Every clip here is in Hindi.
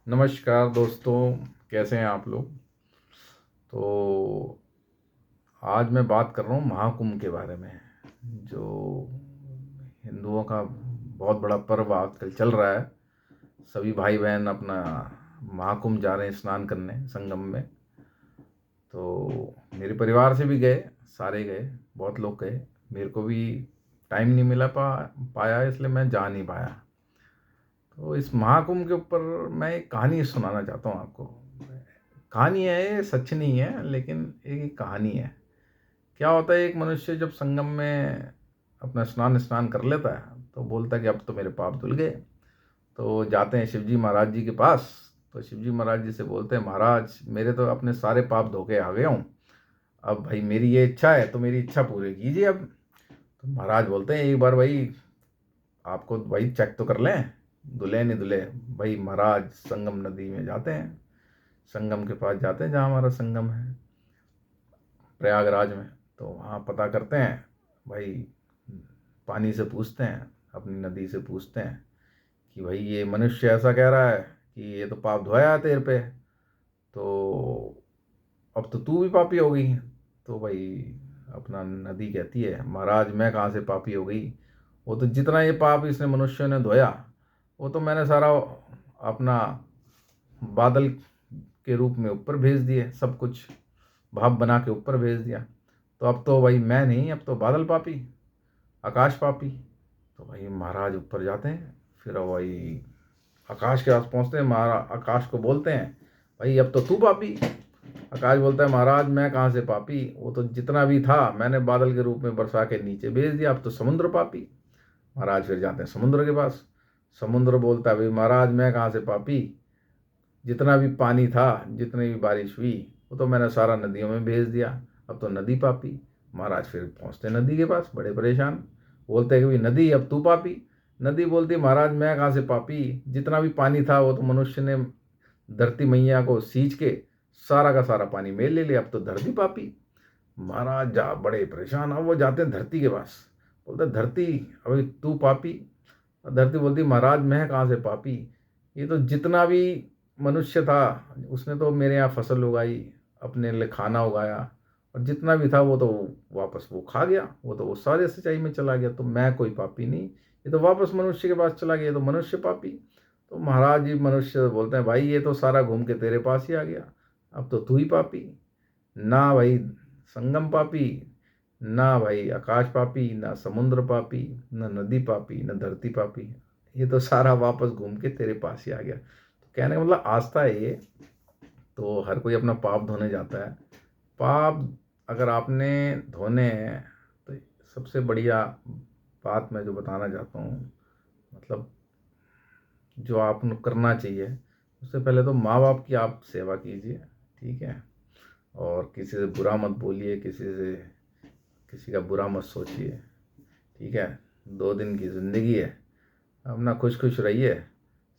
नमस्कार दोस्तों, कैसे हैं आप लोग। तो आज मैं बात कर रहा हूँ महाकुंभ के बारे में, जो हिंदुओं का बहुत बड़ा पर्व आजकल चल रहा है। सभी भाई बहन अपना महाकुंभ जा रहे हैं स्नान करने संगम में। तो मेरे परिवार से भी गए, सारे गए, बहुत लोग गए। मेरे को भी टाइम नहीं मिला पाया, इसलिए मैं जा नहीं पाया। तो इस महाकुंभ के ऊपर मैं एक कहानी सुनाना चाहता हूँ आपको। कहानी है, ये सच नहीं है, लेकिन एक कहानी है। क्या होता है, एक मनुष्य जब संगम में अपना स्नान स्नान कर लेता है तो बोलता है कि अब तो मेरे पाप धुल गए। तो जाते हैं शिवजी महाराज जी के पास। तो शिवजी महाराज जी से बोलते हैं, महाराज मेरे तो अपने सारे पाप धो के आ गया हूँ। अब भाई मेरी ये इच्छा है तो मेरी इच्छा पूरी कीजिए अब। तो महाराज बोलते हैं, एक बार भाई आपको भाई चेक तो कर लें, धुले नहीं धुले। भाई महाराज संगम नदी में जाते हैं, संगम के पास जाते हैं जहाँ हमारा संगम है प्रयागराज में। तो वहाँ पता करते हैं भाई, पानी से पूछते हैं, अपनी नदी से पूछते हैं कि भाई ये मनुष्य ऐसा कह रहा है कि ये तो पाप धोया है तेरे पे, तो अब तो तू भी पापी हो गई। तो भाई अपना नदी कहती है, महाराज मैं कहाँ से पापी हो गई, वो तो जितना ये पाप इसने मनुष्य ने धोया वो तो मैंने सारा अपना बादल के रूप में ऊपर भेज दिए, सब कुछ भाप बना के ऊपर भेज दिया। तो अब तो भाई मैं नहीं, अब तो बादल पापी, आकाश पापी। तो भाई महाराज ऊपर जाते हैं, फिर भाई आकाश के पास पहुंचते हैं। महाराज आकाश को बोलते हैं, भाई अब तो तू पापी। आकाश बोलता है, महाराज मैं कहाँ से पापी, वो तो जितना भी था मैंने बादल के रूप में बरसा के नीचे भेज दिया, अब तो समुद्र पापी। महाराज फिर जाते हैं समुद्र के पास। समुद्र बोलता है, भाई महाराज मैं कहाँ से पापी, जितना भी पानी था, जितनी भी बारिश हुई वो तो मैंने सारा नदियों में भेज दिया, अब तो नदी पापी। महाराज फिर पहुंचते नदी के पास बड़े परेशान, बोलते हैं कि भाई नदी अब तू पापी। नदी बोलती, महाराज मैं कहाँ से पापी, जितना भी पानी था वो तो मनुष्य ने धरती मैया को सींच के सारा का सारा पानी मेल ले लिया, अब तो धरती पापी। महाराज जा बड़े परेशान। अब वो जाते हैं धरती के पास, बोलते धरती अभी तू पापी। धरती बोलती, महाराज मैं कहाँ से पापी, ये तो जितना भी मनुष्य था उसने तो मेरे यहाँ फसल उगाई, अपने लिए खाना उगाया, और जितना भी था वो तो वापस वो खा गया, वो तो वो सारे सिंचाई में चला गया, तो मैं कोई पापी नहीं, ये तो वापस मनुष्य के पास चला गया, ये तो मनुष्य पापी। तो महाराज जी मनुष्य बोलते हैं, भाई ये तो सारा घूम के तेरे पास ही आ गया, अब तो तू ही पापी। ना भाई संगम पापी, ना भाई आकाश पापी, ना समुद्र पापी, ना नदी पापी, ना धरती पापी, ये तो सारा वापस घूम के तेरे पास ही आ गया। तो कहने का मतलब आस्था है ये। तो हर कोई अपना पाप धोने जाता है। पाप अगर आपने धोने हैं तो सबसे बढ़िया बात मैं जो बताना चाहता हूँ, मतलब जो आपको करना चाहिए, उससे पहले तो माँ बाप की आप सेवा कीजिए, ठीक है। और किसी से बुरा मत बोलिए, किसी का बुरा मत सोचिए, ठीक है। 2 दिन की ज़िंदगी है, अपना खुश खुश रहिए,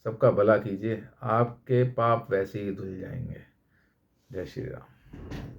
सबका भला कीजिए, आपके पाप वैसे ही धुल जाएंगे। जय श्री राम।